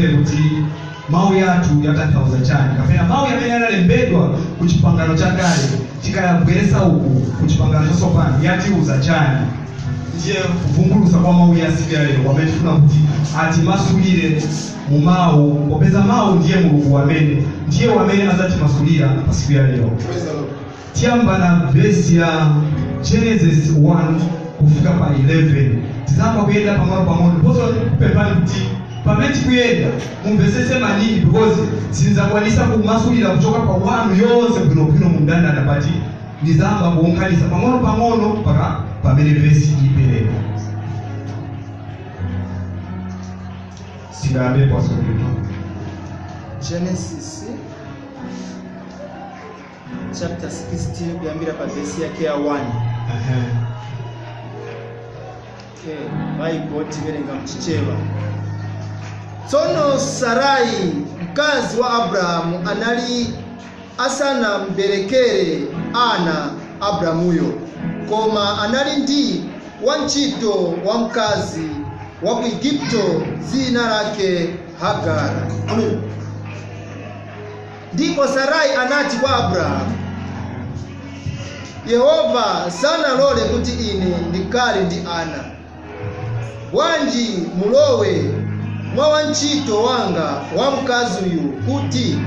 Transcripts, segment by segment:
kuti mau yathu yakathauza chani kapena mau yamene analembedwa ku chipangano chakale tikayabweresa uku ku chipangano chatsopano yatiuza chani. Ndiye kuvumbulusa kwa mau ya siku ya lero kwamene tifuna kuti atimasulire mu mau, popeza mau ndiye Mulungu wamene azatimasulira pa siku ya lero. Tiyamba na verse ya Genesis 1 kufika pa 11 tizamba kuyenda pang'ono ndiponso kupempani kuti pamene tikuyenda mumvesese manini because sinzakwanisa kumasulira kuchoka pa wanu yonse bwinobwino mundanda adapati nizamba kuonkhalisa pang'ono paka pamene verse ipeleka. Sigabe pastor. Genesis chapter 16 kuyambira pa verse yake ya 1. Bible tiverenga mchichewa. Tsono Sarai mkazi wa Abrahamu anali asana mberekere ana Abrahamuyo, koma anali ndi wantchito wa mkazi wa ku Igupto zina lake Hagara. Ndipo Sarai anati kwa Abrahamu, Yehova sanalole kuti ine ndikale ndi ana. Bwanji mulowe mwa wantchito wanga wa mkazi uyu kuti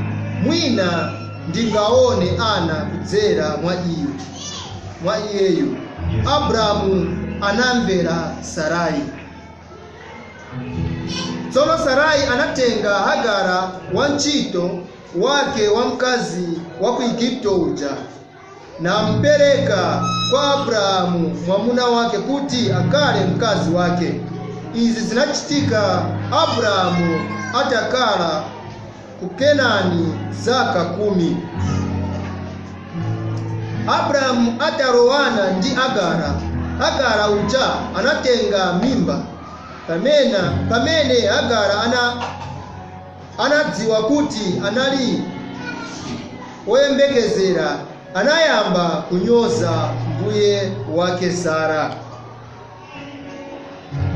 mwina ndingaone ana kudzera mwa iyeyu. Abrahamu anamvera Sarai. Tsono Sarai anatenga Hagara wantchito wake wa mkazi wa ku Igupto uja na mpereka kwa Abrahamu mwamuna wake kuti akale mkazi wake. Izi zinachitika Abrahamu atakala ku Kenani zaka 10. Abrahamu atarowana ndi Hagara uja anatenga mimba. Pamene Hagara anadziwa kuti anali woyembekezera, anayamba kunyoza mbuye wake Sara.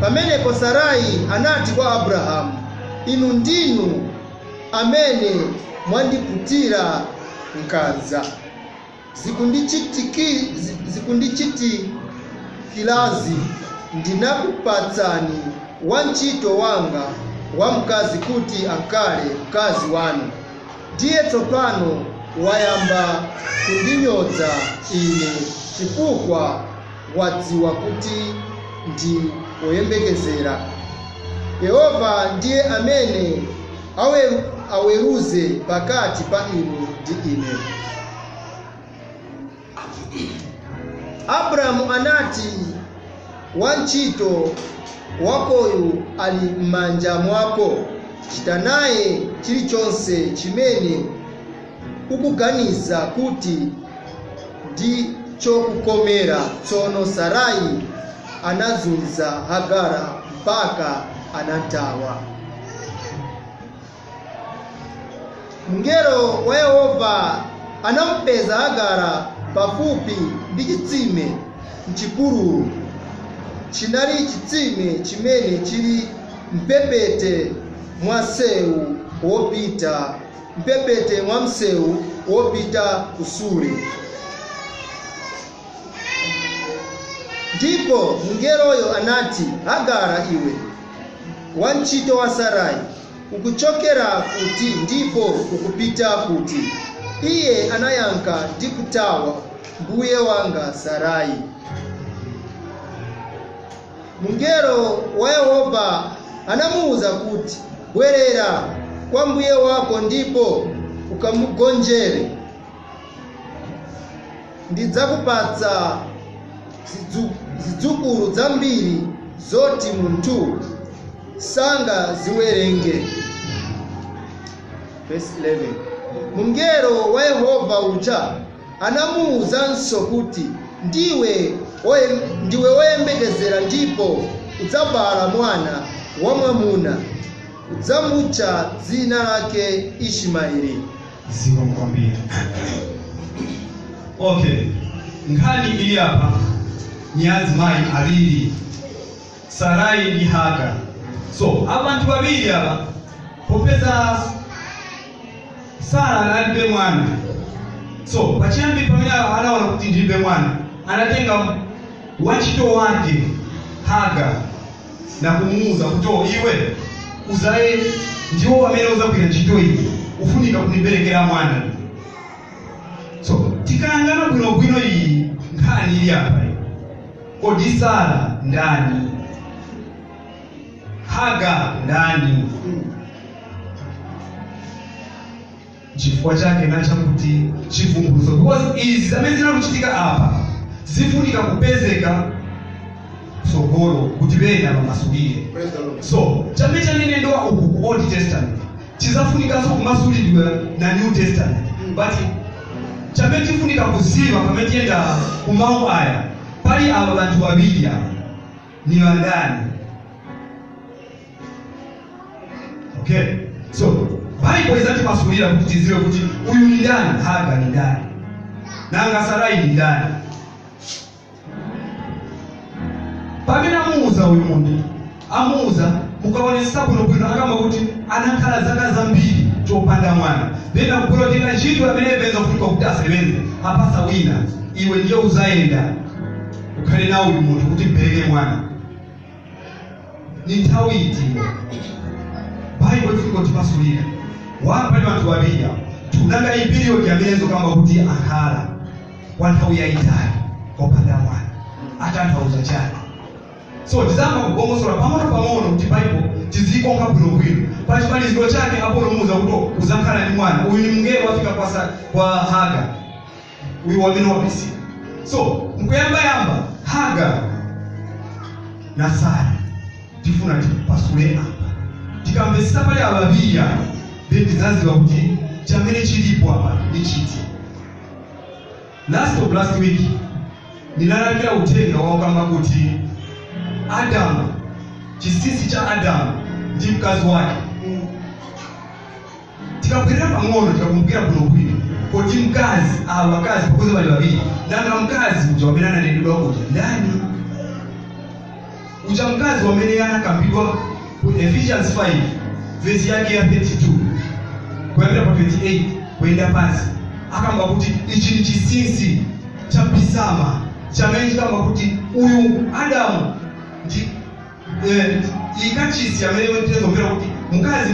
Pamenepo Sarai anati kwa Abrahamu, inu ndinu amene mwandiputira nkhanza. Zikundichitikilazi ndinakupatsani wantchito wanga wa mkazi kuti akale mkazi wanu. Ndiye tsopano wayamba kundinyoza ine chifukwa wadziwa kuti ndi woyembekezera. Yehova ndiye amene aweruze pakati pa inu ndi ine. Abrahamu anati, wantchito wakoyu ali m'manja mwako, chita naye chilichonse chimene ukuganiza kuti ndi chokukomera. Tsono Sarai anazunza Hagara mpaka anatawa. Mngelo wa Yehova anampeza Hagara pafupi ndi chitsime mchipululu. Chinali chitsime chimene chili mpepete mwa msewu wopita ku Suri. Ndipo mngeloyo anati, Hagara, iwe wantchito wa Sarai, ukuchokera kuti ndipo ukupita kuti? Iye anayankha ndi kutawa, mbuye wanga Sarai. Mngelo wa Yehova anamuwuza kuti, bwerera kwa mbuye wako ndipo ukamugonjere. Ndidzakupatsa zidzukulu zambiri zoti munthu sangaziwerenge. Verse 11. Mngelo wa Yehova uja anamuwuzanso kuti, ndiwe woyembekezera ndipo udzabala mwana wamwamuna, udzamutcha dzina lake Ishmaeli. Sikwambia. Okay. Nkhani ili hapa ni azimayi abiri, Sarai ndi Hagara. So abantu babiri aba popeza Sara analibe mwana. So pachiyambi pamene anaona kuti ndilibe mwana, anatenga wachito wake Haga na kumuuza kuti iwe uzaye ndiwo amene uzagwira ntchito iyi, ufunika kuniberekera mwana. So tikayangana bwinobwino iyi nkhani ili apa, kodi Sara ndani? Haga ndani? Chifukwa chake nacha kuti chivumbuluso, because izi zamene zinakuchitika apa zifunika kupezeka sogolo kuti bena bamasulire. So chamene chanene ndo uku Old Testament chizafunikanso kumasulidwa na New Testament, but chamene chifunika kuziva pamene tiyenda kumawu aya, pali aba bantu babiri ni wandani. Okay, so Bible izati masulira kuti tiziwe kuti uyu ni ndani, Haga ni ndani, nanga Sarai ni ndani. Pamene amuuza uyu munthu, amuuza mukaonesa bwinobwino akamba kuti anakhala zaka zambiri chopanda mwana. Then akulotenga ntchito amene benza kufunika kuti asebenze apasa wina, iwe ndiye uzayenda ukhale nawo uyu munthu kuti mbereke mwana. Ni nthawi iti Bible ifunika kuti masulira wapali wanthu babiri tunanga iyi period yamenezo kamba kuti akhala kwa nthawi yayitali kopanda mwana, atanthauza chake. So tizama kugongosola pang'ono kuti Bible tizikonka bwinobwino. Pachimaliziro chake apo nomuuza kuti uzakhala ndi mwana. Uyu ni mngelo wafika kwa Haga, uyu wamene wapisi. So mkuyamba Haga na Sara tifuna tipasule apa, tikambesisa pali ababiri then tizaziwa kuti chamene chilipo apa ni chiti. Last week nilalikira utenga wakamba kuti Adam, chisisi cha Adam ndi mkazi wake. Tikabwera pang'ono tikakumbukira bwinobwino kuti mkazi abakazi pakuti bali babiri, nanga mkazi uja wamene ananenedwa kuti ndani? Uja mkazi wamene anakambidwa ku Ephesians 5 verse yake ya 32 kuyambira pa 28 kwenda pansi, akamba kuti ichi ni chisisi cha pisama chamene chikamba kuti uyu Adamu ndi ikachisi amene tezomvera kuti mkazi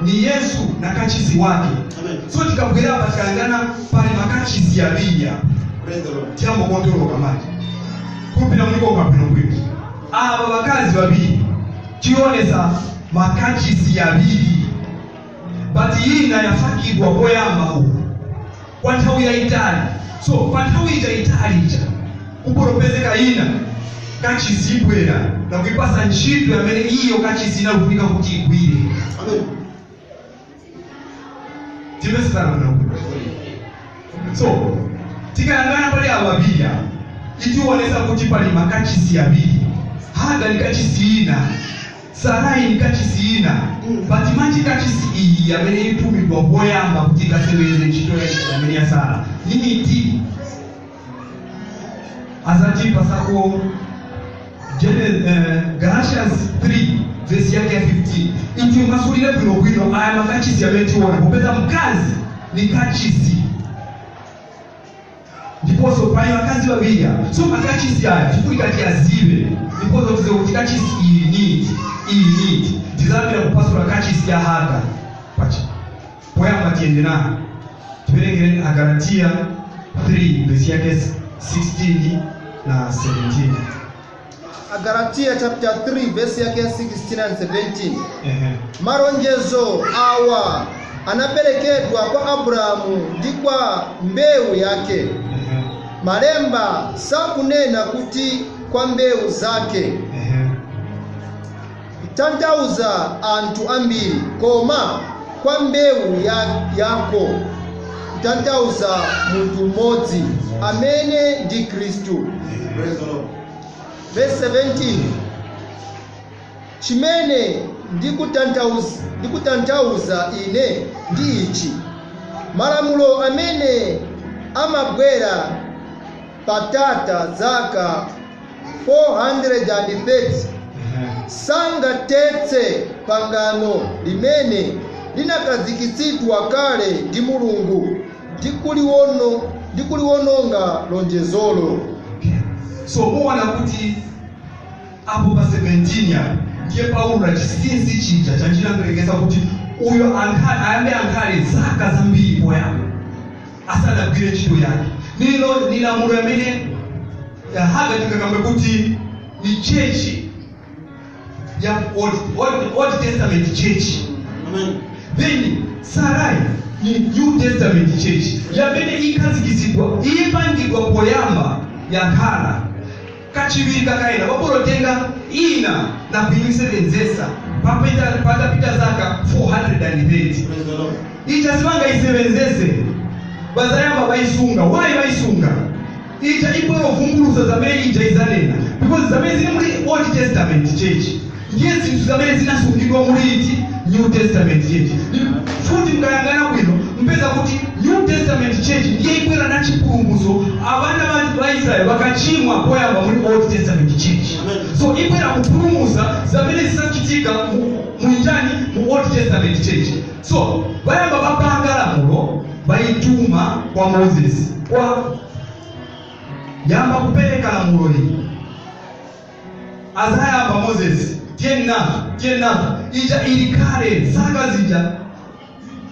ni Yesu na kachisi wake. Amen. So tikabwera pa tikangana pali makachisi abiri. Praise the Lord. Tiambo kontrolo kamati kupira muliko ukapinobwino aba bakazi babiri kionesa makachisi abiri, but yina yafakibwa koyamba uko kwa nthawi ya itali. So kwa nthawi ya itali kupolopezeka yina kachisi ibwera na kuipasa ntchito yamene iyo kachisi inakufika kuti igwire. Amen. Timesana na kuno. So tikayangana pali ababiri itiwonesa kuti pali makachisi abiri. Haga ni kachisi ina, Sarai ni kachisi ina, but manji kachisi iyi yamene itumidwa poyamba kuti kaseweze ntchito yamene ya Sara nini iti azati pasako Galatians 3 verse yake ya 15 iti masulire bwinobwino aya makachisi yamene tiwona popeza mkazi ni kachisi ndiposo pali wakazi babiri. So makachisi aya tifunika tiazive ndiposo tize kuti kachisi iyi niti tizambira kupasula kachisi ya Haga pacha poyamba tiende na tiperengere Agalatia 3 verse yake 16 na 17. Agalatia chapter 3 verse yake 16 and 17. Maronjezo awa anaperekedwa kwa Abrahamu ndi kwa mbewu yake. Malemba sakunena kuti kwa mbewu zake. Tantauza antu ambiri koma kwa mbewu yako tantauza muntu mmodzi amene ndi Kristu. Verse 17. Chimene ndikutantauza ine ndi ichi: malamulo amene amabwera patata zaka 430 sangatetse pangano limene linakazikitsidwa kale ndi Mulungu ndikuliwononga lonjezolo. So muona kuti apo pa 17 ya ndiye Paulo achisinzi chija chanjinaperekeza kuti uyo ayambe ankhale zaka zambiri poyamba asanagwire ntchito yake. Nilo ni lamulo amene Haga tikakambe kuti ni church ya Old Testament church. Amen. Then Sarai ni New Testament church yamene ikazikizidwa ipangidwa poyamba yankhala kachiviri kakaenda vaporotenga ina na kuisevenzesa patapita zaka 430 ichasivanga isevenzese vazayamba vaisunga. Why vaisunga? Icha ipoyo vumbulusa zamene ija izanena because zamene zili muli Old Testament church ndiye zinthu zamene zinasungidwa muli New Testament church. Futi mkayangana bwino mpeza kuti New Testament church ndiye ikwera na chipulumutso abana ba Israeli bakachimwa poyamba muri Old Testament church. So ikwera kupulumutsa zamene zisachitika mu Old Testament church. So bayamba bapanga lamulo bayituma kwa Moses kwa yamba kupeleka lamulo hili azayamba Moses tiena ija ilikale zaka zija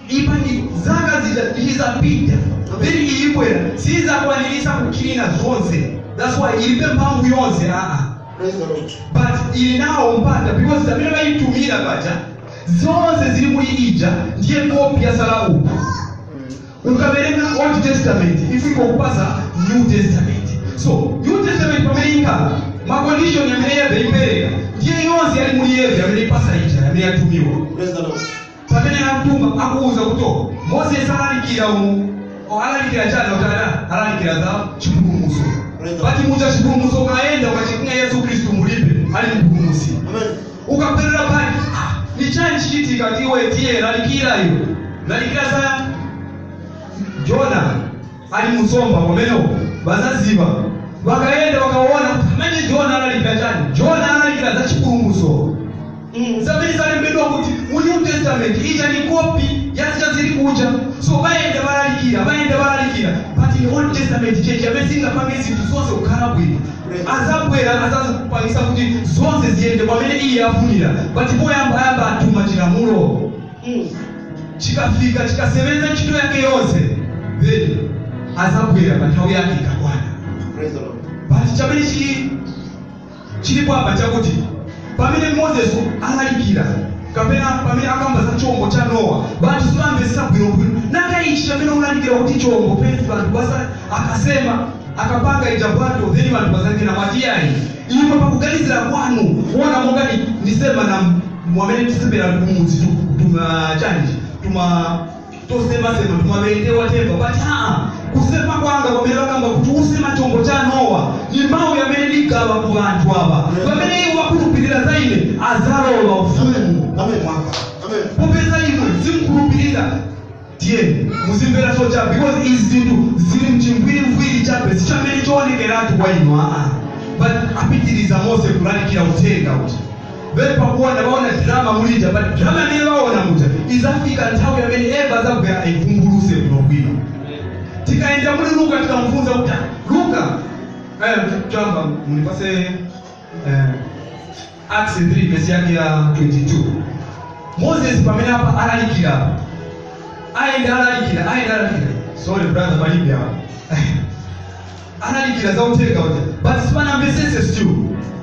ipani zaka zija izapita then ilikwera siza kwanilisa kukina zonse. That's why ilipe mpango yonse but ilinawo mpata because zamene bayitumira baja zonse zili muri ija ndiye copy ya Salau ukabereka Old Testament ifiko kupasa New Testament. So New Testament pameinga macondition yamene ipereka ndiye yonse ali muri yeye yamene ipasa ija yamene yatumiwa. Pamene namtuma akuuza kuto Moses alalikira chana utana alalikira za chipulumutso. Bati muja chipulumutso kaenda ukachikunga Yesu Kristo mulipe ali mpulumutsi. Amen. Ukapelera pale ni chani chikitika tiwe tie lalikira hiyo. Lalikira za Jona ali musomba komeno bazaziba wakaenda wakaona manje Jona alalikira chani. Jona alalikira za chipulumutso. Zamani zalembedwa kuti mu New Testament ija ni copy yacha zili kuja. So baenda balalikira but in Old Testament church yamezinga pange zinthu zonse ukhalabwino azabwera azazikupangisa kuti zonse ziyende pamene iye afunira but poyamba atuma chilamulo chikafika chikasebenza ntchito yake yonse then azabwera pa nthawi yake ikakwana. But chamene chilipo apa chakuti pamene Moses alalikira kapena pamene akamba za chombo cha Noah bantu silambe sabwino nanga ichi chamene unalikira kuti chombo pezi bantu basa akasema akapanga ijabwato then bantu bazangena matiyai ipo pakugalizira kwanu wona monga nisema na mwamene tisebera kumudzi tosema tumabende whatever but kusema kwanga kwamela kamba kuti usema chombo cha Noah ni mawu yamene ligaba ku bantu aba pamene iwo bakulupirira zaine azalola ufumu. Amen. Popeza iwo zimkulupirira tiye muzimbera socha because izintu zili mchimviri chape sichamene chonekeratu kwa ino but apitiriza Mose kulalikira utenga uti vele pakuona baona drama mulija but drama niye baona muja izafika nthawi yamene eva zabwera aivumbuluse bwino. Tikaenda muri Luka tikamfunza kuti Luka chamba munipase Acts 3 verse yake ya 22. Moses pamene hapa alalikira aenda sorry brother Malibia analikira za utenga uja but sipana mbesese stew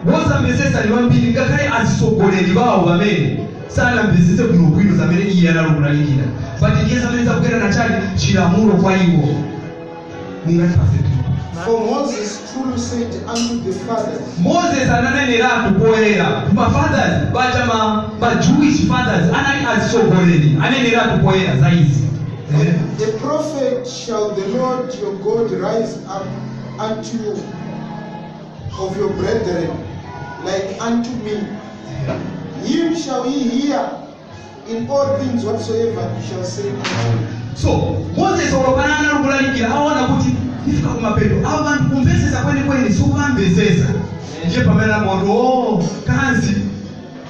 woza mbesese aliwambili ngakai azisogoleli bawo bamene sana mbesese kuno bwino zamene iye analukulalikira but iye zamene zakugera na chali chilamulo kwa iwo mungati. For Moses truly said unto the fathers. Moses ananenera kupoera kuma fathers ba Jewish fathers azisogoleli anenera kupoera zaizi. The prophet shall the Lord your God rise up unto you of your brethren like unto me. Him shall ye hear in all things whatsoever you shall say unto him. So Moses olopana analukulalikira aona kuti ifika kumapendo abantu kumvesesa kweli sukambesesa ndiye pamene mondo kanzi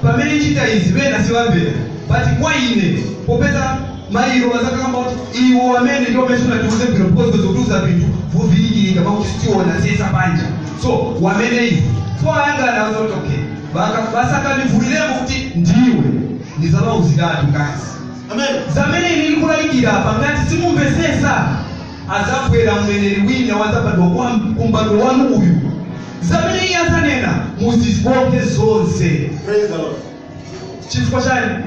pamene chita izi bena siwambera but kwa ine popeza mairo bazakamba kuti iwo amene ndio mesuna tuze propose zotuza bintu vuviliki kama ukisiona sesa panja so wamene ivo so anga nazo toke basaka bivuliremo kuti ndiwe ndizaba uzigatu kazi amen zamene nilikulayikira apa ngati simumpesesa azakwera mweneri wina wazabadwa kumbadwa wanu uyu zamene iye azanena muziziboke zonse. Praise the Lord.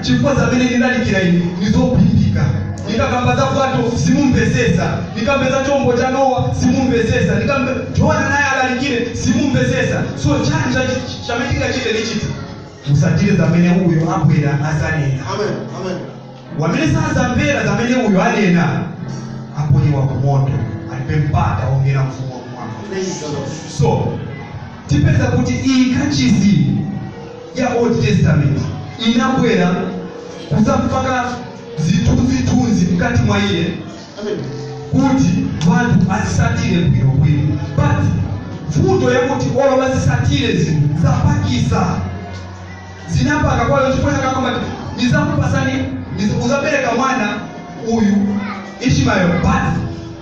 Chifukwa zamene nilalikira ini nizopindika nikakamba za kwatu simumpesesa nikambeza chombo cha Noa simumpesesa nikambe Jona naye alalikire simumpesesa so chanja chametika chile ni chitu musatire zamene huyo akwera azanena. Amen amen wamene sasa mbera zamene huyo anena aponiwa kumoto alipempata ongera mfumo wa Praise the Lord. So tipeza kuti iyi kachizi ya Old Testament inakwera kuzapaka zitunzi mkati mwa iye kuti vantu azisatire bwino but vuto yakuti olo bazisatire zinthu zapakisa zinapaka kwa chifukwa kama nizakupasani uzabereka mwana uyu Ishmael but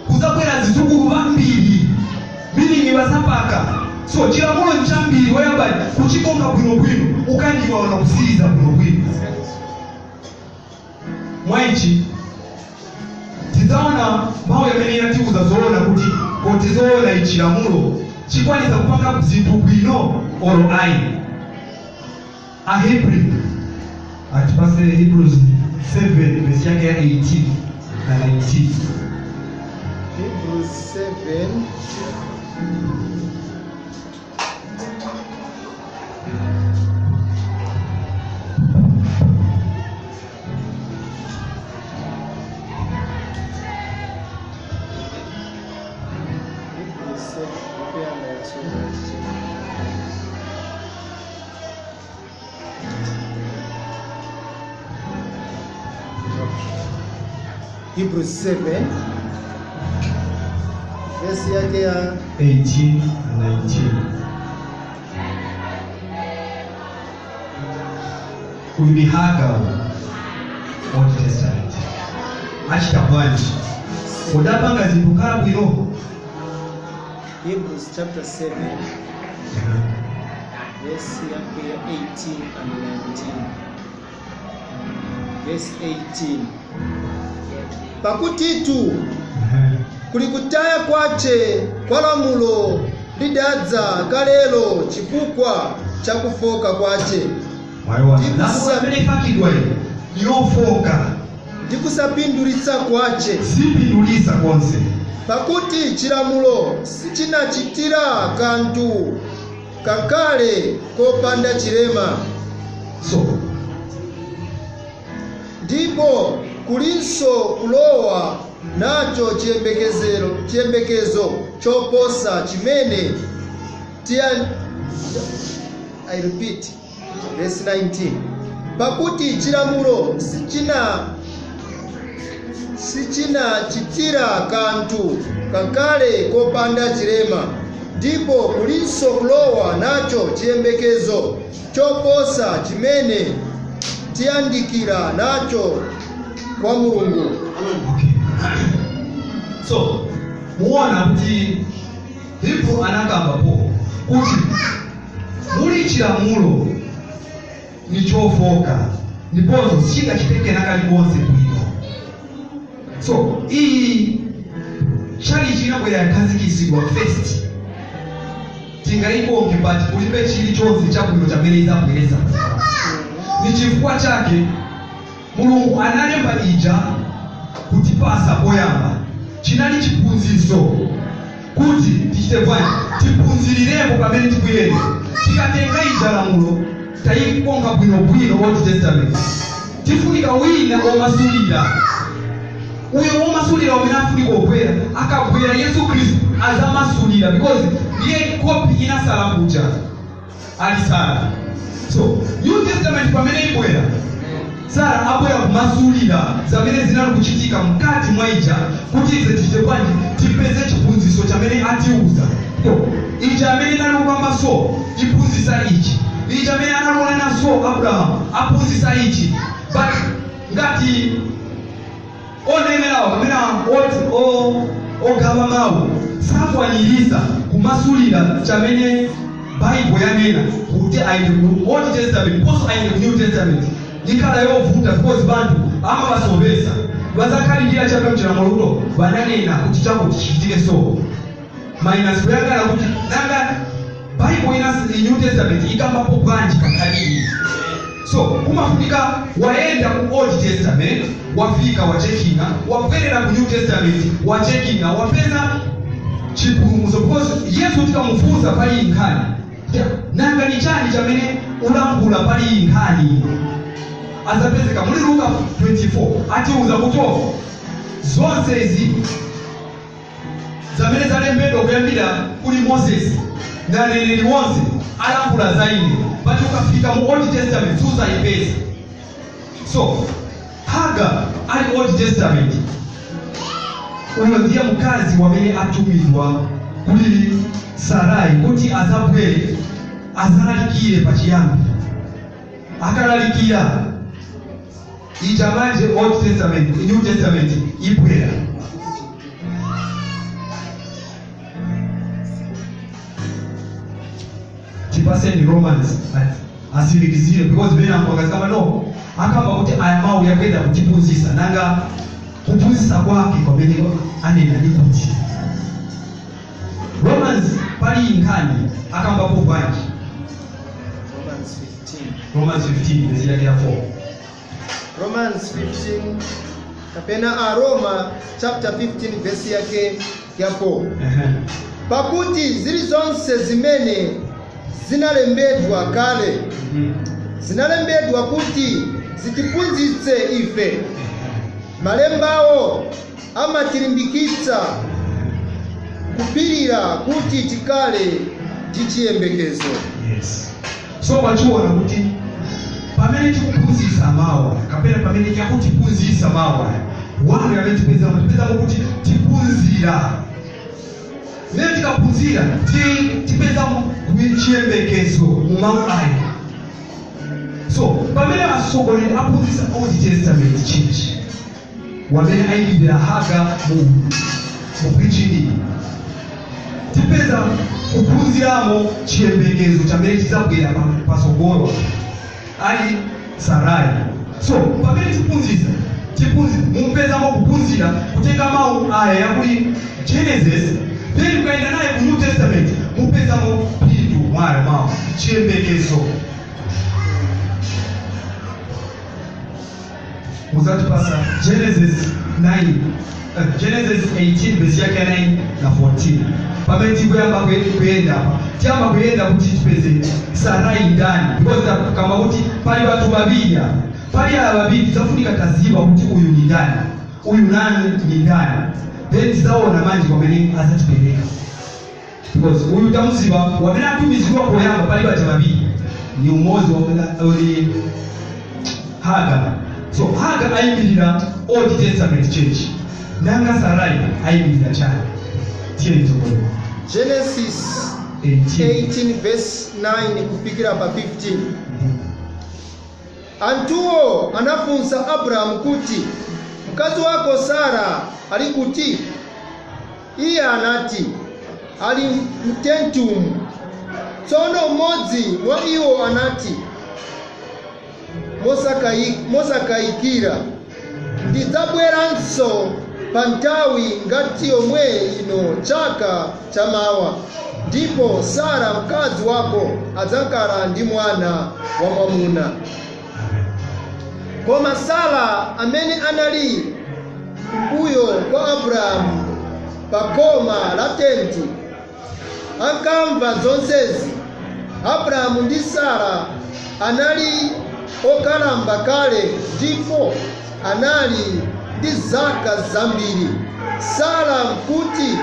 kuzakwera zitukulu vambiri meaning bazapaka so chilamulo nchambiri whereby kuchikonga bwino ukandiwa ona kusiriza bwino mwaichi tizaona mawe yamene yatiuza zoona kuti zoona ichilamulo chikwaniza kupanga zinthu bwino olo ayi a Hebrew atipase Hebrews 7 verse yake ya 18 na 19. Hebrews 7 Hebrews 7 verse yake ya 18 na 19. Kulihaga Old Testament achitabwanji udapanga zipukala bwino. Hebrews chapter 7 verse yake ya 18 and 19. Verse 18 pakutitu kulikutaya kwache kwa lamulo lidadza kalelo chifukwa cha kufoka kwache ndikusapindulitsa kwache sipindulisa konse pakuti chilamulo sichinachitira kantu kakale kopanda chilema so ndipo kulinso kulowa nacho chiyembekezo choposa chimene I repeat verse 19 pakuti chilamulo sichinachitira kantu kakale kopanda chilema ndipo kulinso kulowa nacho chiyembekezo choposa chimene tiyandikira nacho kwa Mulungu. Okay. So muona kuti ndipo anakambapo kuti muli chilamulo nichofoka ndiponso chingachiteke kalikonse bwino. So iyi chali chinabwera yakhazikitsidwa first tingaikonke but kulibe chilichonse chabwino chamene izabwereza ni chifukwa chake Mulungu analemba ija kutipasa poyamba chinali chiphunzitso kuti tichite bwanji tiphunzirirepo pamene tikuyenda tikatenga ija lamulo tayikonga bwino Old Testament tifunika wina omasulira uyo omasulira umene afunika obwera akabwera Yesu Kristu azamasulira because ndiye kopi inasala kuja alisala. So New Testament pamene ibwera Sara abwera kumasulira zamene zinali kuchitika mkati mwa ija kuti ife tichite bwanji tipeze chiphunzitso chamene atiuza. Ija amene inalopamba so iphunzitsa ichi ija amene analonena so Abraham aphunzitsa ichi but ngati onemerawo kapena ogaba mawu sakwaniriza kumasulira chamene Bible yanena kuti aende ku Old Testament koso aende ku New Testament nikala yovuta because bantu amabasomesa bazakhalira chapa mchilamulo bananena kuti chakuti chichitike so minus kuyagala kuti nanga Bible ina New Testament ikambapo bwanji pakhaliri. So umafunika waenda ku Old Testament wafika wachekina wabwerera ku New Testament wachekina wapeza chipulumutso because Yesu tikamufunza pali nkhani nanga ni chani chamene ulambula pali nkhani azapezeka muri Luka 24 atiuza kuti zonse izi zamene zalembedwa kuyambira kuli Moses na neneri wonse alambula zaine pati ukafika mu Old Testament suzaipeza. So Haga ali Old Testament uyo ndiye mkazi wamene atumizwa kuli Sarai kuti azabwere azalalikire pachiyambi akalalikira ijamanje Old Testament New Testament ibwera. Tipase ni Romans asilikizire because bena mwangazi kama no akamba kuti aya mawu yakwenda kutipuzisa nanga kupuzisa kwake kwa bene anena ni kuti Romans pali inkani akamba po bwanji Romans 15 verse yake ya 4 Romans 15 kapena Roma chapter 15 verse yake ya 4 pakuti zili zonse zimene zinalembedwa kale zinalembedwa kuti zitipunzitse ife malembawo amatilimbikitsa kupirira kuti tikale tichiyembekezo. Yes. So pachiona kuti pamene tikuphunzitsa mawu kapena pamene tikutiphunzitsa mawu wanu yamene tipeza kuti tiphunzira nene tikaphunzira tipeza chiyembekezo mu mawu aya. So pamene asogoleri aphunzitsa Old Testament church wamene ayidira Haga mu preaching tipeza kuphunziramo chiyembekezo chamene chizabwera pasogolo ali Sarai. So pamene tiphunzitsa mupezamo kuphunzira kutenga mawu aya yakuli Genesis then ukaenda naye ku New Testament mupezamo pindu mwayo mawu chiyembekezo. Muzatipasa Genesis 18 verse yake 9 na 14. Pamene tikuyamba kuyenda hapa tiamba kuyenda kuti tipeze Sarai ndani because kama kuti pali watu babiri pali babiri zafunika taziba kuti uyu ni ndani uyu nani ni ndani then tizaona manje kwamene azatipeleka because uyu tamuziba wamene atumizirwa koyamba pali watu babiri ni umozi wa Haga. So Haga ayimirira Old Testament church nanga Sarai ayimirira chani tieni tokolo Genesis 18 verse 9 kufikira pa 15. Antuo anafunsa Abraham kuti mkazi wako Sara ali kuti? Iye anati ali mtentum. Tsono mmodzi wa iwo anati mosakayikira ndidzabweranso pa nthawi ngati yomwe ino chaka chamawa ndipo Sara mkazi wako adzakhala ndi mwana wa mwamuna. Koma Sara amene anali kumbuyo kwa Abrahamu pa khoma la tenti ankamva zonsezi. Abrahamu ndi Sara anali okalamba kale ndipo anali ndi zaka zambiri. Sara mkuti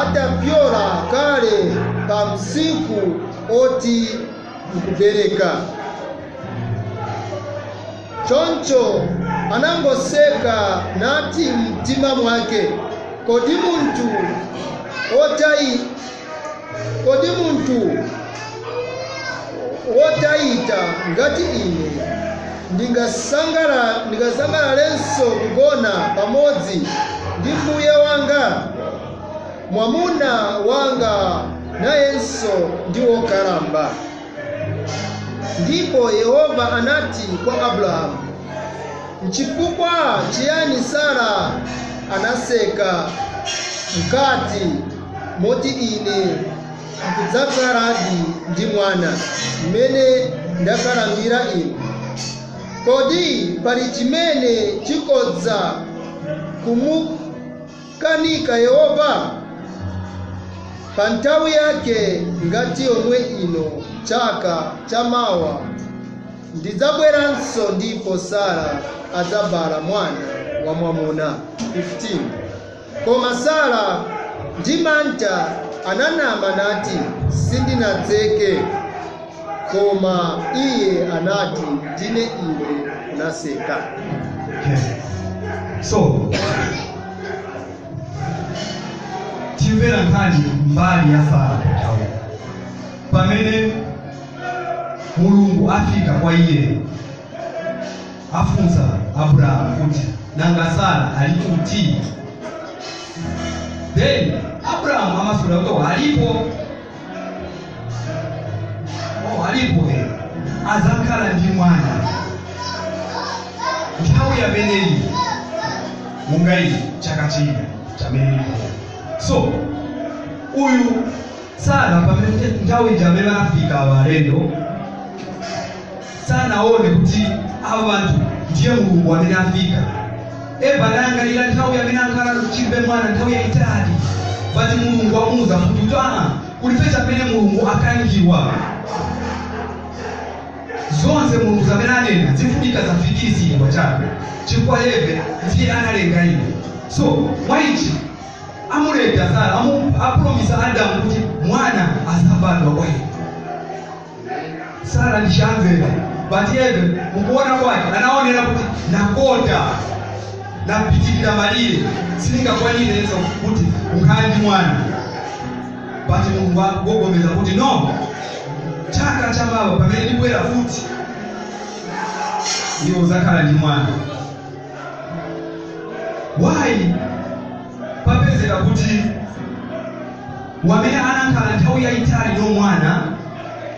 atapyola kale pa msinkhu oti nkubereka. Choncho anangoseka nati mtima mwake, kodi muntu wotayita ngati ine ndingasangalalenso kugona pamodzi ndi mbuye wanga, mwamuna wanga nayenso ndi wokalamba. Ndipo Yehova anati kwa Abrahamu, "N'chifukwa chiyani Sara anaseka mkati moti ine ndidzakaladi ndi mwana mmene ndakalambira inu? Kodi pali chimene chikodza kumukanika Yehova? Pa nthawi yake ngati yomwe ino chaka chamawa ndidzabweranso ndipo Sara adzabala mwana wamwamuna." 15. Koma Sara ndi mantha ananama nati, "Sindinadzeke." Koma iye anati, "Ndine iwe unaseka." So timvera nkhani mbali ya Sara pamene Mulungu afika kwa iye afunsa Abrahamu kuti nanga Sara ali kuti? Then Abrahamu amasula kuti alipo azakhala ndi mwana nthawi yameneyi mungayi chaka china chamene. So uyu Sara pamene nthawi jamene afika abalendo sanaone kuti ava vanthu ndiye Mulungu amene afika. Eva anayangalira nthawi amene ankhala chimbe mwana nthawi yayitali, pati Mulungu amuwuza kuti kulife chamene Mulungu akangiwa. Zonse Mulungu zamene anena zifunika zafikizidwa chabe chifukwa Eva ndiye analenga iye. So mwaichi amuleta Sara apromisa Adamu kuti mwana azabadwa kwa iye. Sara ndichamvera, but Eva mukuona kwake anaonera kuti nakota napitirira malire sindingakwanireza kuti ukhandi mwana. But Mulungu akugogomeza kuti no, chaka chamawa pamene ndibwera futi iwo uzakhala ndi mwana. Why? Papezeka kuti wamene anakhala nthawi yayitali no mwana,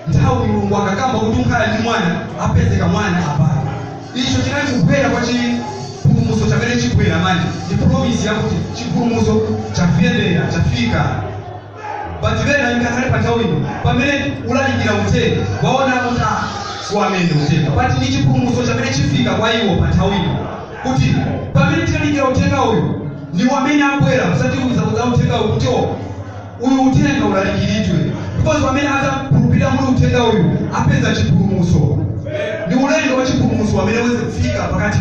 nthawi Mulungu akakamba kuti ukhala ndi mwana apezeka mwana apana. Icho chinali kubwera kwa chipulumutso chamene chibwera manje ndi promise yakuti chipulumutso chafendera chafika. But vena ingakhale pa nthawi ino pamene ulalikira uthenga waona kuti siwamene uthenga, but ndi chipulumutso chamene chifika kwa iwo pa nthawi ino kuti pamene tilalikira uthenga uyu ni wamene abwera kusatiuza uthenga uyu kuti uyu uthenga ulalikiridwe, because wamene azakhulupirira muli uthenga uyu apeza chipulumutso. Ni ulendo wa chipulumutso wamene weze kufika pakati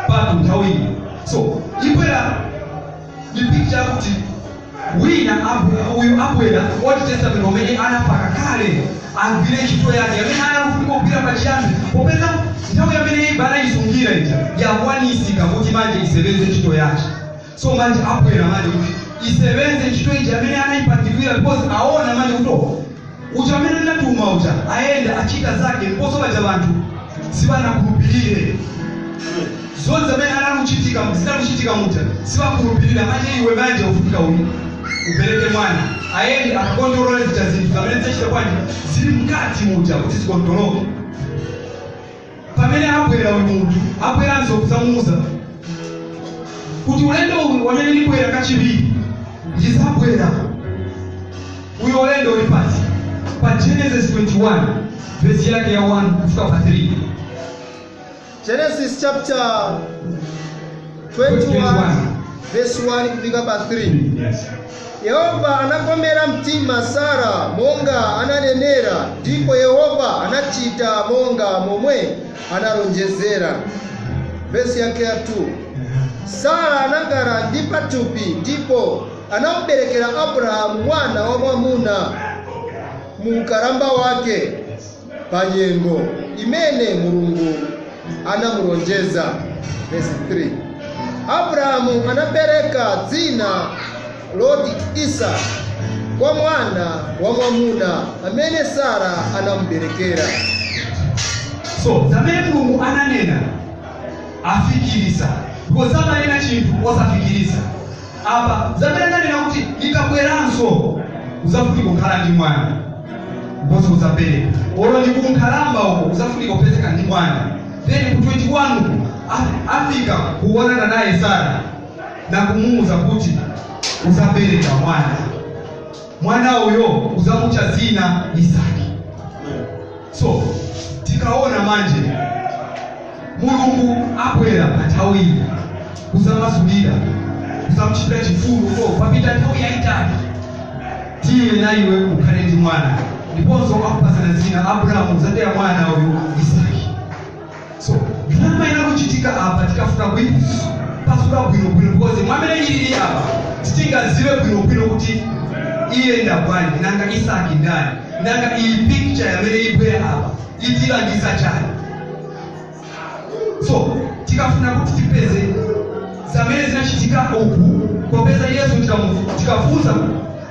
pa nthawi ino. So ibwera ni picture kuti wina uyu abwera Old Testament wamene anafaka kale agwire ntchito yake amene anafunika kugwira pachiyambi popeza nthawi yamene ibada isungira ija yakwanisika kuti manje isebenze ntchito yake. So manje abwera manje kuti isebenze ntchito ija amene anayipatikira because aona manje kuti uja amene natuma uja aenda achita zake ndiponso baja banthu sibanakhulupirire. Zonse amene anakuchitika zinakuchitika muja sibakhulupirira manje iwe manje ufika uyu upereke mwana aende akakondolole zita zinthu zamene zachita kwanje zili mkati muja kuti zikondoloke. Pamene abwera uyu munthu abweranso kusamuuza kuti ulendo uyu wamene ndibwera kachiwiri ndizabwera uyu ulendo uli pati pa Genesis 21 verse yake ya 1 kufika pa 3. Genesis chapter 21 verse 1 kufika pa 3. Yes. Yehova anakomera mtima Sara monga ananenera, ndipo Yehova anachita monga momwe analonjezera. Verse yake ya 2. Sara anakhala ndi pathupi ndipo anamuberekera Abrahamu mwana wamwamuna mu ukalamba wake pa nyengo imene Mulungu anamulonjeza. Verse 3. Abrahamu anapereka dzina loti Isaka kwa mwana wamwamuna amene Sara anamuberekera. So zamene Mulungu ananena afikirisa because zamanena chinthu osafikirisa apa zamene ananena kuti ndikabweranso uzafunika kukhala ndi mwana mbozo uzabereka olo ndikunkhalamba uko uzafunika kupezeka ndi mwana. Then ku 21 afika kuonana naye Sara na kumuuza kuti uzabereka mwana uyo uzamucha zina Isaki. So tikaona manje Mulungu akwera atawiri uzamasulira uzamuchitira chifundo papita nthawi yaitali tiye na iwe ukhale ndi mwana ndiponso akupasana zina Abrahamu uzadera mwana uyu Isaki. So ndalama inakuchitika apa tikafuna pasula bwino because mwamene ilili apa titingaziwe bwino kuti iye ndabwani nanga Isaki ndani nanga iyi picture yamene ibwera apa itilangisa chani. So tikafuna kuti tipeze zamene zinachitika uku kopeza Yesu tikafunza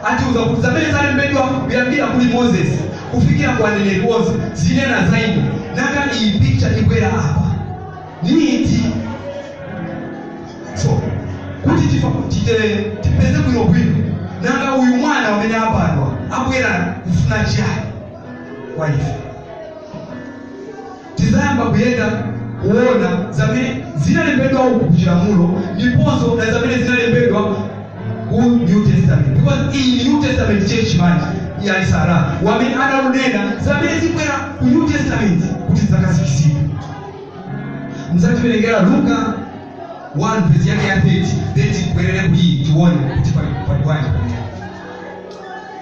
atiuza kuti zamene zalembedwa kuyambira kuli Moses kufikira kwa aneneri onse zinena zaidi nanga iyi picture ibwera apa niti. So kuti tipeze bwino nanga uyu mwana wamene abadwa abwera kufuna chani kwa ife. Tizayamba kuyenda kuona zamene zinalembedwa uku kuchilamulo ndiponso na zamene zinalembedwa ku New Testament because in New Testament church manje ya Sara wamene analunena zamene zibwera ku New Testament kuti zakasikisika. Mzativerengera Luka 1 verse yake ya 30 then tikwerere kuyi tuone kuti paliwani.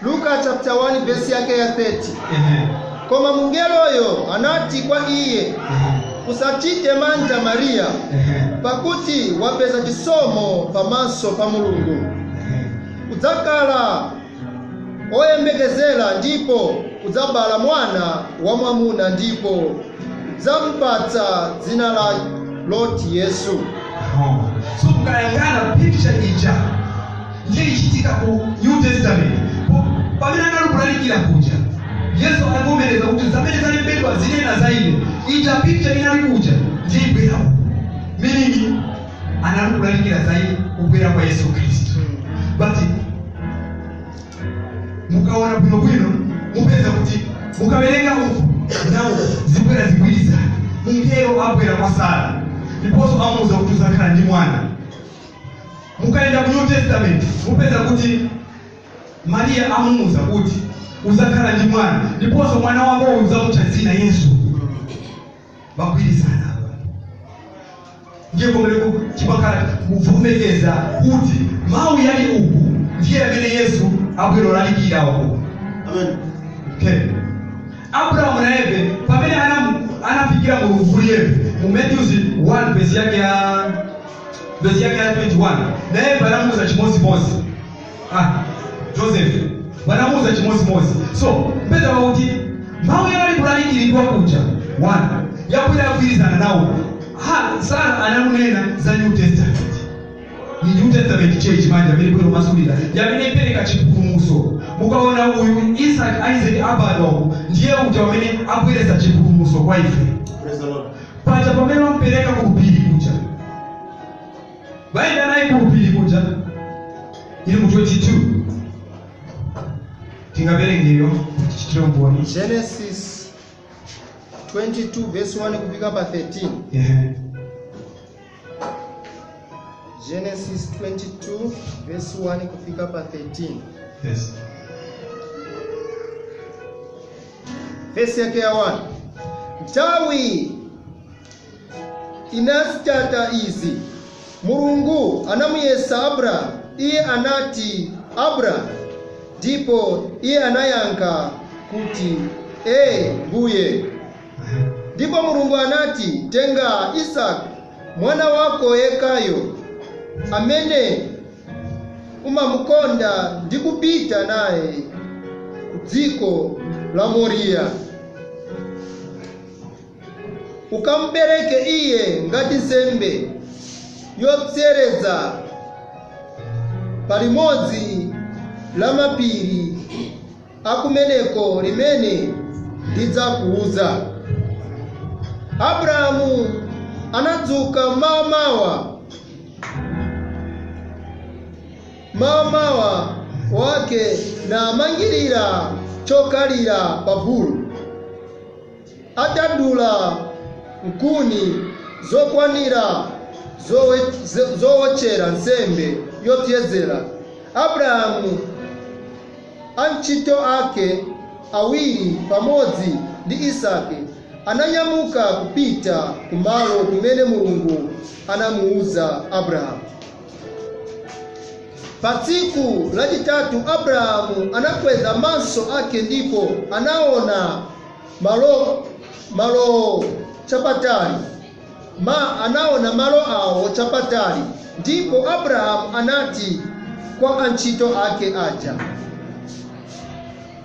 Luka chapter 1 verse yake ya 30. Koma mungelo oyo anati kwa iye usachite manja Maria pakuti wapeza chisomo pamaso pa Mulungu. Udzakala oyembekezera ndipo udzabala mwana wa mwamuna ndipo udzamupatsa dzina la loti Yesu. So mukayangana picture ija ndiye ichitika ku New Testament pamene analukulalikira kuja Yesu anagomereza kuti zamene zalembedwa zinena zaine ija picture inalikuja ndiye ibwera meaning analukulalikira zaine kubwera kwa Yesu Kristo. But mukaona bwino mupeza kuti mukawerenga uku nawo zibwera zibwiriza mungelo abwera kwa Sara ndiponso amuuza kuti uzakhala ndi mwana. Mukaenda ku New Testament mupeza kuti Maria amuuza kuti uzakhala ndi mwana ndiponso mwana wako uzamucha zina Yesu. Bagwirizana ndiye komeko chipakala kuvomekeza kuti mawu yali uku ndiye amene Yesu abwera lalikira uku. Amen. Okay. Abraham na Eve pamene anafikira Mulungu mu Matthew 1 verse yake ya 21 na Eve anamuuza chimodzimodzi. Joseph wanamuuza chimodzimodzi. So mpeza kuti mawu yali kulalikira kuja 1 yakwera kwirizana nawo. Sara ananena za New Testament. Ni New Testament church manja vile kwa masulira yamene ipeleka chipulumuso. Mukaona uyu Isaac abadwa ndiye uja wamene abwereza chipulumuso kwa ife. Praise the Lord. Pacha pamene wampeleka kulupiri kuja baenda naye kulupiri kuja ili mu 22 tingaverengeyo chichitomboni Genesis 22 verse 1 kufika pa 13. Genesis 22 verse 1 kufika pa 13. Yes. Verse yake ya 1. Nthawi inazitata izi Mulungu anamuyesa Abrahamu. Iye anati Abrahamu, ndipo iye anayankha kuti Mbuye. Ndipo Mulungu anati tenga Isaki mwana wako yekayo amene umamukonda ndi kupita naye dziko la Moriya ukampereke iye ngati nsembe yopsereza palimodzi la mapiri akumeneko limene ndidzakuuza. Abrahamu anadzuka mawa wake na mangirira chokalira pabulu. Atadula nkuni zokwanira zowotchera nsembe yopyezera. Abrahamu antchito ake awiri pamodzi ndi Isake ananyamuka kupita kumalo kumene Mulungu anamuuza Abrahamu. Pa tsiku lachitatu Abrahamu anakweza maso ake ndipo anaona malo chapatali. Anaona malo awo chapatali. Ndipo Abrahamu anati kwa antchito ake aja,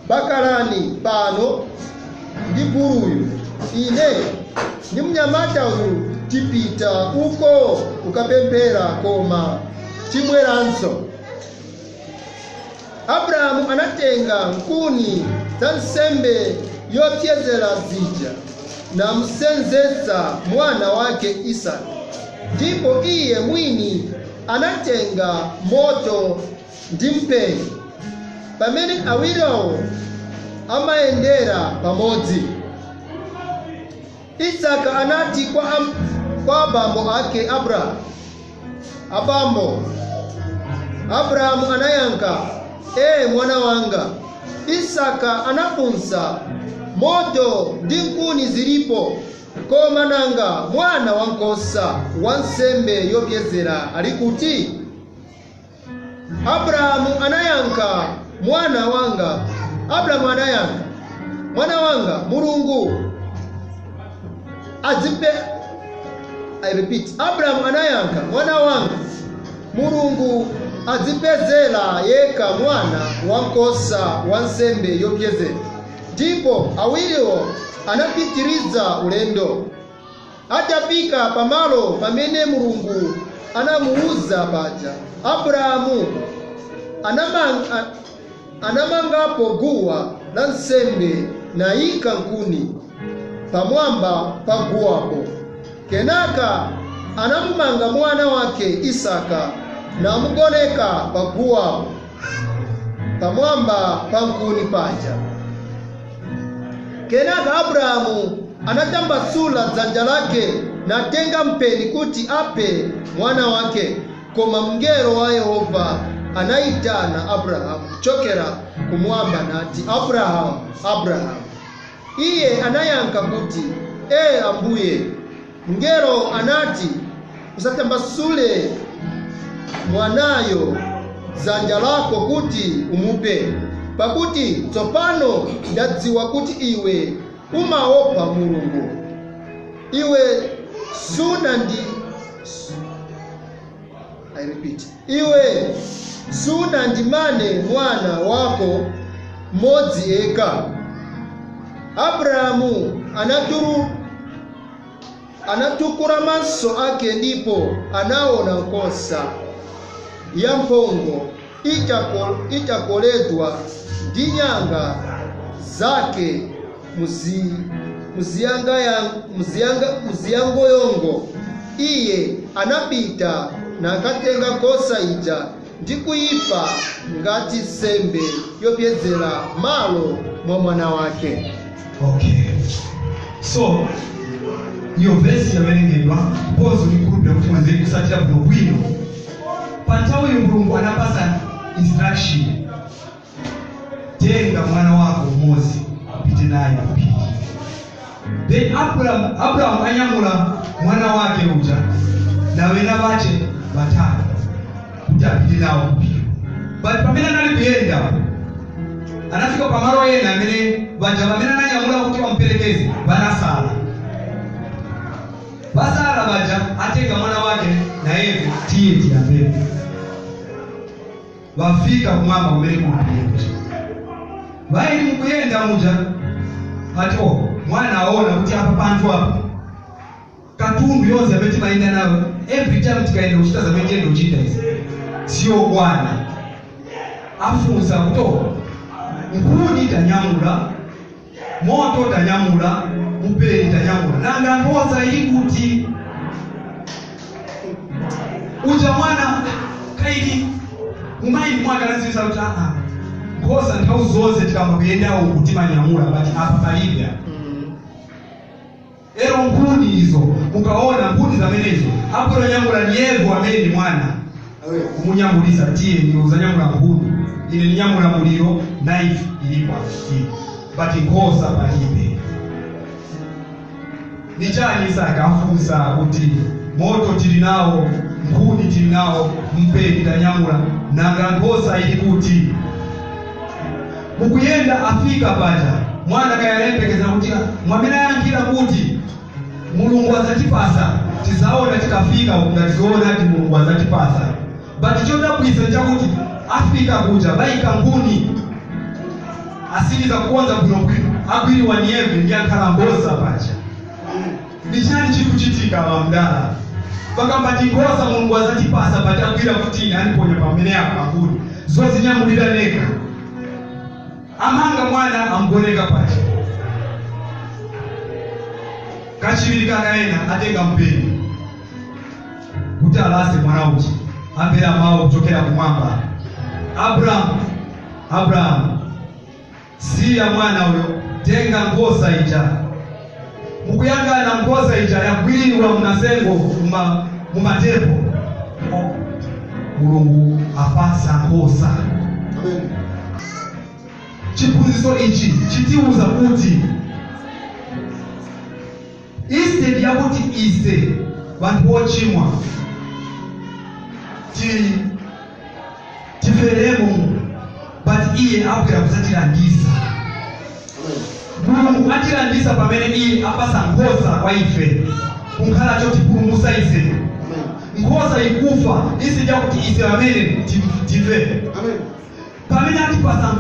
bakalani pano ndi buluyu, ine ndi mnyamata uyu tipita uko kukapemphera koma tibweranso. Abrahamu anatenga nkuni za nsembe yopyezera zija namusenzetsa mwana wake Isake. Ndipo iye mwini anatenga moto ndi mpeni. Pamene awiriwo amayendera pamodzi, Isake anati kwa abambo ake Abrahamu, abambo. Abrahamu anayankha, mwana wanga. Isake anafunsa, moto ndi nkuni zilipo, koma nanga mwana wankhosa wa nsembe yopyezera ali kuti? Abrahamu anayankha, mwana wanga. Abrahamu anayankha, mwana wanga, Mulungu Abrahamu anayankha, mwana wanga, Mulungu adzipezera yekha mwana wankhosa wa nsembe yopyezera. Ndipo awiriwo anapitiriza ulendo. Atafika pamalo pamene Mulungu anamuuza paja, Abrahamu anamangapo guwa la nsembe nayika nkuni pamwamba pa guwapo. Kenaka anamumanga mwana wake Isaka namugoneka pa guwapo pamwamba pa nkuni paja. Kenaka Abrahamu anatambasula dzanja lake natenga mpeni kuti ape mwana wake. Koma mngelo wa Yehova anayitana Abrahamu kuchokera kumwamba nati, Abrahamu, Abrahamu. Iye anayankha kuti, Ambuye. Mngelo anati, usatambasule mwanayo dzanja lako kuti umupe, pakuti tsopano ndadziwa kuti iwe umaopa Mulungu. Iwe sunandimane mwana wako mmodzi eka. Abrahamu anatukula maso ake ndipo anaona nkhosa ya mphongo itakoledwa ndi nyanga zake muziyangoyongo. Iye anapita nakatenga nkhosa ija ndi kuyipa ngati nsembe yopyezera malo mwa mwana wake. Okay. So, iyo vesi yawerengedwa pozo likulupira kuti mwenzeri kusatira buno bwino. Panthawi Mulungu anapasa instruction, tenga mwana wako mmodzi upite naye kupita. Then Abraham anyamula mwana wake uja na wena bache batatu kuti apite nawo kupita. But pamene anali kuyenda anafika pamalo ena amene baja pamene ananyamula kuti wamuperekeze banasala. Basala baja atenga mwana wake na Eve tiye mbele. Wafika kumwamba kumene kumapita. Bayi mukuyenda muja ato mwana aona kuti apa pantu apa katundu yonse amene mayenda nawo every time tikaenda kuchita zamene tiyenda kuchita izi sio kwana. Afunsa kuti nkuni tanyamula, moto tanyamula, mupeni tanyamula nanga ngoza ili kuti uja mwana kaidi umaini mwaka nazisa kuti ngoza nthawi zonse tikamba kuyendawo kuti manyamula bati apa palibya ero nkuni izo mukaona nkuni zamenezo hapo nyamula ni Yesu amene ni mwana kumunyamuliza tiye ni uzanyamula nkuni ile nyamula muliro knife ilipo bati ngoza palibe nichani saka afunsa kuti moto tilinao nkuni tilinao mpeni tanyamula nanga ngoza ili kuti mukuyenda afika paja mwana kayalempekeza kuti mwamena yankira kuti Mulungu azatipasa tizaona tikafika ngationa kuti Mulungu azatipasa but choda kuisa chakuti afika kuja baika nguni asili za kuanza bwino agwiri wanieve ndiyankhala ngoza paja ndichani chikuchitika wamdala bakamba tingoza Mulungu azatipasa but agwira kuti aliponya pamene yako nguni zozi nyamulira neka amanga mwana amgoneka paja kachibirika kaena atenga mpeni kuti alase mwana uchi ambera mawu kuchokera kumwamba Abraham siya mwana uyo tenga ngoza ija mukuyangana ngoza ija yagwiriwa mnasengo mumatepo Mulungu apasa ngoza chiphunzitso ichi chitiuza kuti instead ya kuti ise vanhu vochimwa tiferemo but iye abwera kuzatirandisa Mulungu atirandisa pamene iye apasa ngoza kwa ife kunkhala chotipulumutsa ise ngoza ikufa instead ya kuti ise amene tife pamene atipasa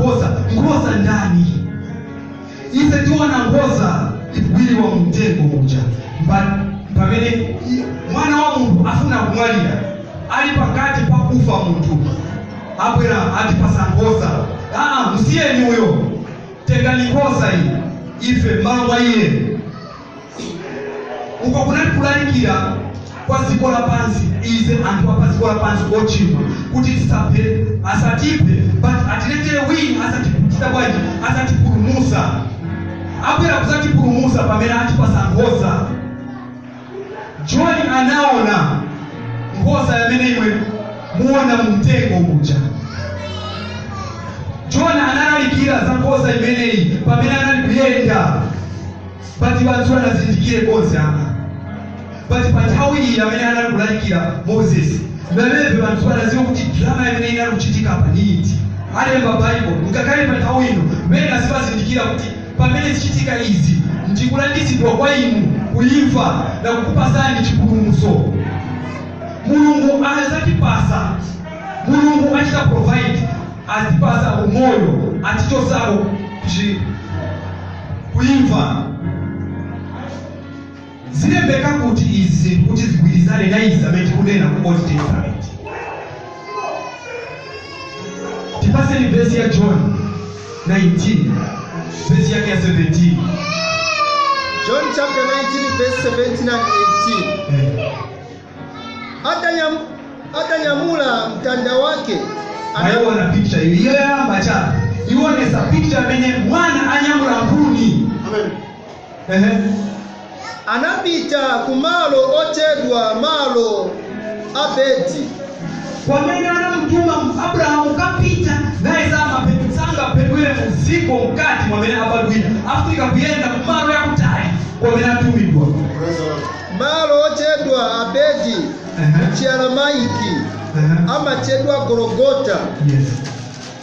ngoza ndani ise tiona ngoza igwiriwa mtengo uja pamene mwana wa muntu afuna kumwalira ali pakati pakufa muntu abwera atipasa ngoza msiyeni uyo tengani ngoza iyi ife malo mwa iye uko kunati kulalikira kwa dziko lapansi ize anthu apa dziko lapansi ochimwa kuti tisape asatipe but atiletera wina asatiputisa bwanji asatipulumutsa abwera kuzatipulumutsa pamene atipasa ngoza John anaona ngoza yamene imwe muona mumtengo uja John analalikira za ngoza imeneyi pamene anali kuyenda but wanthu anazindikire konse but panthawi iyi amene anali kulalikira Moses mbebebe wanthu anaziwa kuti drama imene inali kuchitika apa niti alemba Bible ngakhale panthawi ino mmene azipazindikira kuti pamene zichitika izi ndikulandisidwa kwa inu kuimfa na kukupasani chipulumutso Mulungu azatipasa Mulungu achita provide azipasa umoyo atichosako kuimfa zilembeka kuti izi kuti zigwirizane na izi amene tikunena ku Old Testament tipaseni verse ya John 19 verse yake ya 17 John chapter 19 verse 17 and 18 atanyamula mtanda wake anaona picture hiyo ya macha iwonesa picture menye mwana anyamula nkuni amen anapita kumalo otedwa malo abeti kwamene anamtuma Abrahamu kapita naye zama sanga pedwele muziko mkati mwamene abadwina Afrika kuyenda kumalo ya kutali kwamene atumidwa malo otedwa abedi chiaramaiki amatedwa Golgota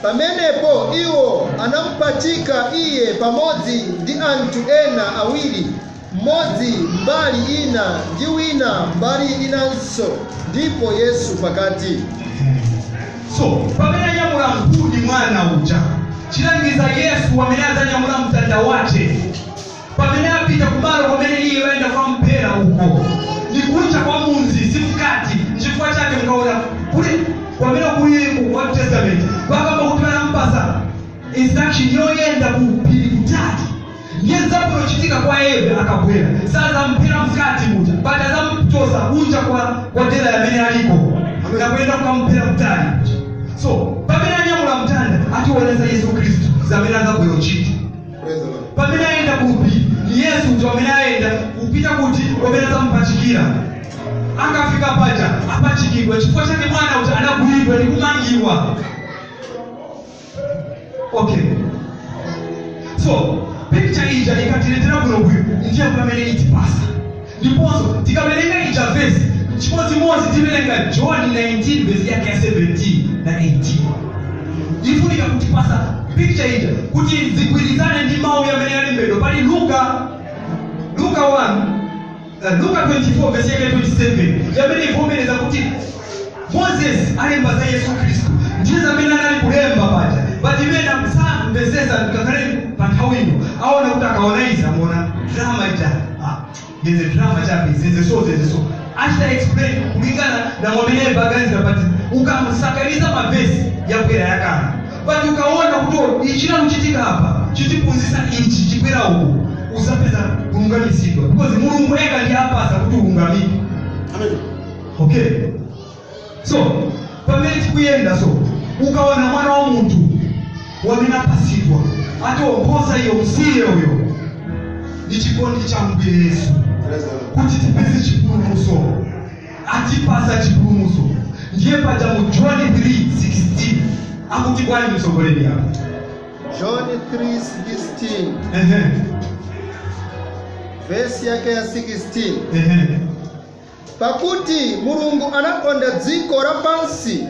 pamenepo iwo anampachika iye pamodzi ndi anthu ena awiri mmodzi mbali ina ndi wina mbali inanso ndipo Yesu pakati so pamene anyamula nkuni mwana uja chilangiza Yesu amene azanyamula mtanda wace pamene apita kumalo pamene iye waenda kwa mpera uko ndikucha kwa munzi sifukati nchifukwa chake mkaona kule pamene kuli ku Old Testament bakamba kuti anampasa instruction yoyenda ku pili kutatu ngezapo fika kwa yeye akabwera sasa mpira mkati muja baada za mtosa unja kwa dela ya mene aliko akakwenda kumpira mtani. So pamene anyamula mtanda atiwoneza Yesu Kristo zamena za bwero chiti pamene aenda kupi ni Yesu ndio amene aenda kupita kuti wamene zampachikira akafika paja apachikirwa chifukwa chake mwana uja anagwirwa ndi kumangiwa. Okay, so picture ija ikatiletera kuno bwino ndiye pamene itipasa ndiponso tikawerenga ija verse chimodzimodzi tiwerenga John 19 verse yake ya 17 na 18 ifunika kutipasa picture ija kuti zigwirizane ndi mawu yamene ali mbedwa pali Luka 24 verse yake 27 yamene ivomereza kuti Moses alemba za Yesu Kristo ndiye zamene anali kulemba paja batimena saa mbezesa kakale pathawino aona kuti akaonaiza mona drama ija ngeze drama chape zeze so ashita explain kulingana na mwamene baganza but ukamsakaliza mavesi yakwera yakana but ukaona kuti ichina kuchitika hapa chitipunzisa ichi chikwera huko usapeza kulungamizidwa because Mulungu eka ndi apasa kuti ulungamike. Amen. Okay, so pamene tikuyenda so ukaona mwana wa muntu wamene apasidwa atiwongoza iyo msiye uyo ni chikondi cha Mbuye Yesu kuti tipeze chipulumutso atipasa chipulumutso ndiye paja mu John 3:16 akuti kwani msogoleni hapo John 3:16 verse yake ya 16 pakuti Mulungu anakonda dziko lapansi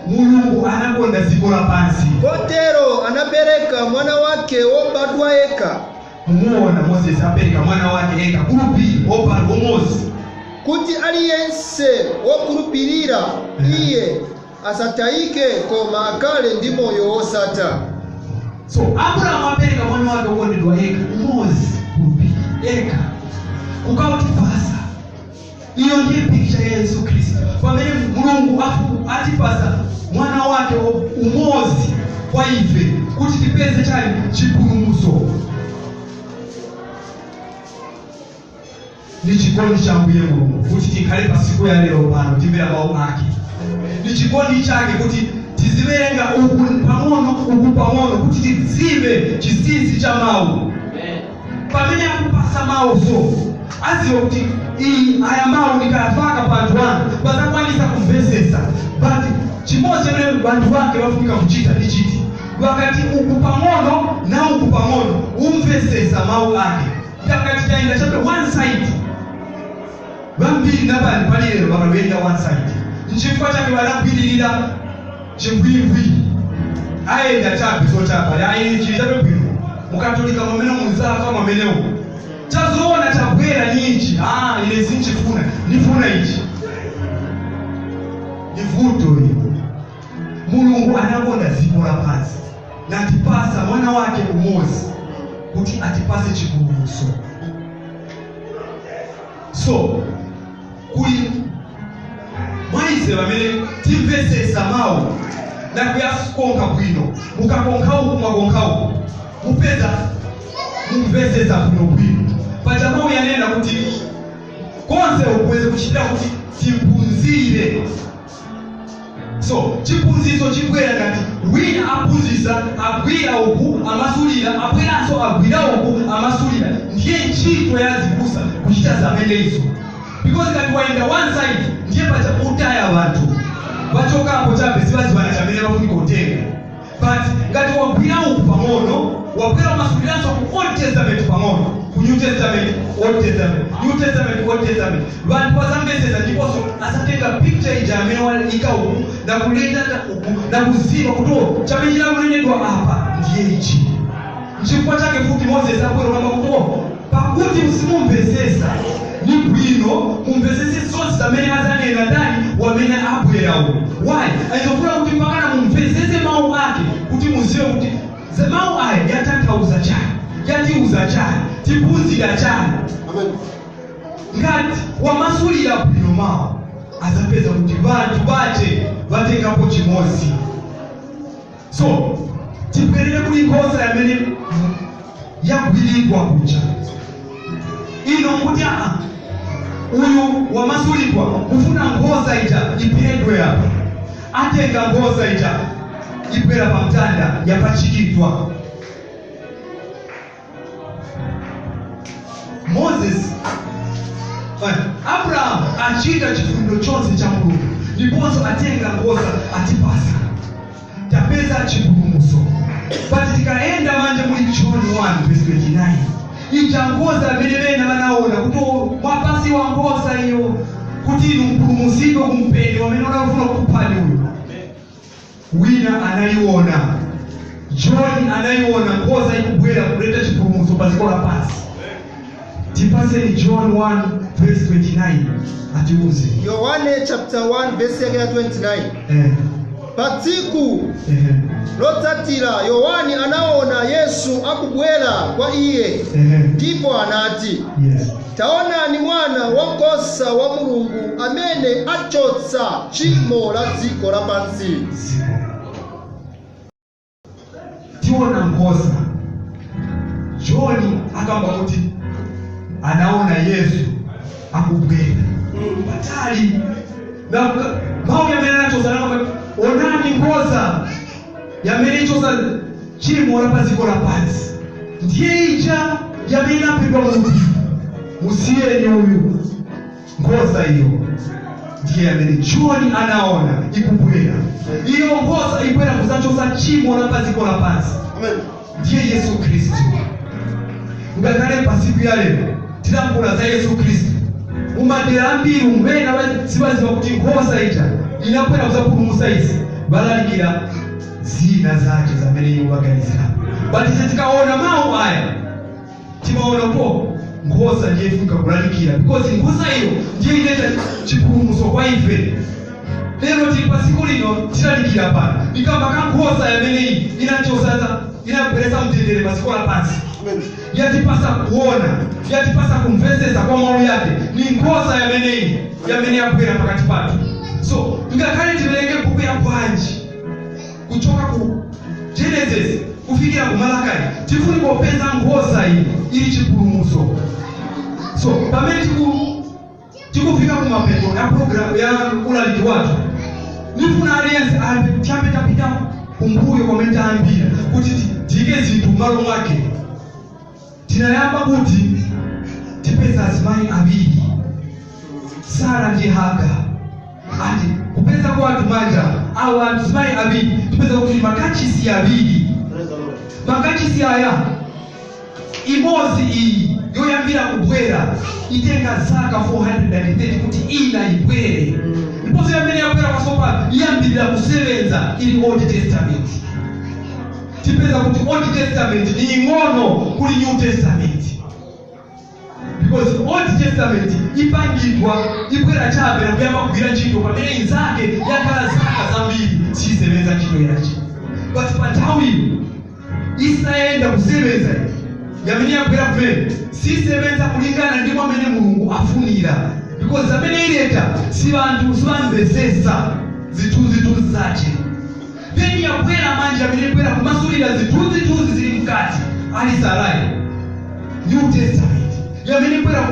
kotero anapereka mwana wake wobadwa eka. Muona Moses apereka mwana wake eka kurupi obadwa Moses kuti aliyense wokulupirira iye asatayike koma akale ndi moyo wosatha. So Abraham apereka mwana wake wokondedwa eka Moses kurupi eka ukawatipasa iyo ndiye picture ya Yesu Kristo pamene Mulungu atipasa mwana wake umozi kwa ife kuti tipeze chali chipulumutso. Ni chikondi cha Mbuye Mulungu kuti tikhale pa siku ya lero pano timvera mawu ake. Ni chikondi chake kuti tiziwerenga uku pang'ono kuti tidziwe chinsinsi cha mawu. Pamene akupasa mawu so aziwe kuti aya mawu nikayafaka panthu anu bazakwanisa kumvesesa but chimodzi chimene banthu bake bafunika kuchita ndi chiti wakati uku pang'ono na uku pang'ono umvesesa mawu ake yakati taenda chabe one side vambiri nabani palilero bakabenda one side nchifukwa chake balagwiririra chimvwimvwi ayenda chabe so chapa ayini chabe bwino mukatolika mwamene muzafa mwamenewo chazoona chabwera nichi ile sinchifuna nifuna ichi nivuto hiyo. Mulungu anakonda dziko lapansi natipasa mwana wake umozi kuti atipase chipulumutso. So kuli mwaize bamene timvesesa mawu na kuyakonka bwino mukakonka uku mwakonka uku mupeza mumvesesa bwino paja mawu yanena kuti konse ukweze kuchitira kuti tiphunzire. So chiphunziso chibwera ngati wina aphunzisa agwira uku amasulira abweranso agwira uku amasulira ndiye ntchito yazibusa kuchita zamenezo because ngati waenda one side ndiye paja utaya abantu bachokapo chabe sibazibana chamene bafunika kutenga but ngati wagwira uku pang'ono wagwira amasuliranso ku Old Testament pang'ono ku New Testament Old Testament New Testament Old Testament vantu vazambeseza ndiponso asatenga picture ija amene walika uku na kuleta uku na kuziva kuti chamene chilanenedwa apa ndiye ichi nchifukwa chake futi Moses akwera kamba kuti pakuti musimumpesesa ni bwino mumpesese zonse zamene azanena ndani wamene abwerawo. Why? Ayizofuna kuti pakana mumpesese mawu ake kuti muziwe kuti mawu aya yatanthauza chani yatiuza chani tiphunzira chani. Amen. Ngati wamasulira bwino mawu azapeza kuti vantu bache vatengapo chimozi. So tipwerere kuli nkhosa yamene yagwiridwa kuja ino kuti uyu wamasulidwa kufuna ngoza ija ipedwe apa atenga ngoza ija ibwera pamtanda yapachikidwa. Moses Abraham achita chifundo chonse cha Mulungu ndiponso atenga ngoza atipasa tapeza chipulumutso. But tikaenda manje muri John 1:29 ija ngoza vilevena vanaona kuti mwapasi wa ngoza iyo kuti inu mpulumutsidwe kumpeni wamene unafuna kuphani uyu wina anaiona. John anaiona ngoza ikubwera kuleta chipulumutso pa dziko lapansi. Tipase ni John 1:29 atiuze. Yohane chapter 1 verse yake ya 29. Patsiku lotsatira Yohani anaona Yesu akubwera kwa iye. Ndipo anati, taona ni mwana wankhosa wa Mulungu amene achotsa tchimo la dziko lapansi. Tiona nkhosa. John akamba kuti anaona Yesu akubwera patali na mawu yamene anachoza nakamba onani nkhosa yamene ichoza tchimo la padziko lapansi. Ndiye ija yamene inaphedwa munthu. Musiyeni uyu nkhosa iyo ndiye amene John anaona ikubwera. Iyo nkhosa ibwera kuzachoza tchimo la padziko lapansi. Ndiye Yesu Kristu. Ngakhale pasiku ya lero tilankhula za Yesu Kristu mumadera ambiri umene sibaziva kuti nkhosa ija inakwera kuzapulumutsa izi balalikira zina zake zamene iwo baganizira. But tikaona mawu aya timaona ko nkhosa ndiye ifika kulalikira because nkhosa iyo ndiye ileta chipulumutso kwa ife. Lero tili pasiku lino tilalikira pano ikamba ka nkhosa yamene iyi inachosaza inabwereza mtendere pasiko lapansi. Yatipasa kuona, yatipasa kumvesesa kwa mawu yake ni nkhosa yamene yabwera pakati pathu. So ngakhale tiwerenge buku ya bwanji kuchoka ku Genesis kufikira ku Malakai tifuni kupeza nkhosa iyi ili chipulumutso. So pamene tikufika ku mapeto ya program ya ulaliki wathu nifuna aliyense tapita kumbuyo kwa menta ambira kuti tike zinthu malo mwake. Tinayamba kuti tipeza azimayi abiri Sara ndi Haga. Ati kupeza kwa watu manja au azimayi abiri tipeza kuti makachisi abiri. Makachisi aya imozi iyi yoyambira kubwera itenga zaka 430 kuti ina ibwere. Ndipo yamene yabwera kwa sopa iyambirira kusevenza ili Old Testament. Tipeza kuti Old Testament ni ngono kuli New Testament. Because Old Testament ipangidwa ibwera chabe na kuyamba kugwira ntchito pamene inzake yakhala zaka zambiri sisevenza ntchito yace. But panthawi isaenda kusevenza yamene yabwera kumene sisevenza kulingana ndi amene Mulungu afunira. Because amene ileta si vanthu sivamvesesa zithunzithunzi zace. Then yabwera manja amene ibwera kumasulira zithunzithunzi zili mkati ali Sarai. New Testament yamene ibwera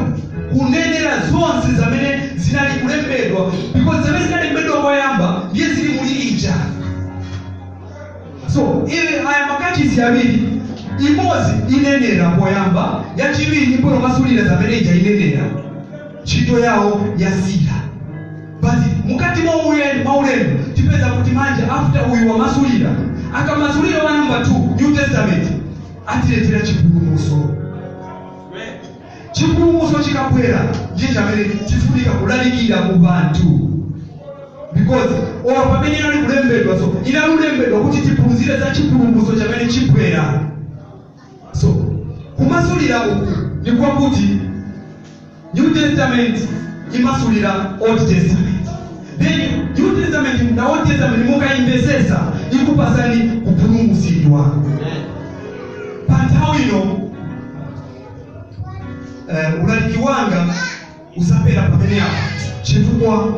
kunenera zonse zamene zinali kulembedwa. Because zamene zinalembedwa koyamba ndiye zili muli ija. So iwe aya makachisi abiri imozi inenera koyamba yachiwiri ibwera kumasulira zamene ija inenera ntchito yawo yazira. But mukati maulendo tipeza kuti manja after uyu wamasulira akamasulira wa number 2 New Testament atiletera chipulumutso. Chipulumutso chikabwera ndiye chamene tifunika kulalikira ku bantu. Because pamene ali kulembedwa so inalembedwa kuti tiphunzire za chipulumutso chamene chibwera. So kumasulira uku ni kwa kuti New Testament imasulira Old Testament. Then New Testament na Old Testament mukaimbesesa ikupasani kupulumutsidwa. Panthawi ino ulaliki wanga usapera pamene apa chifukwa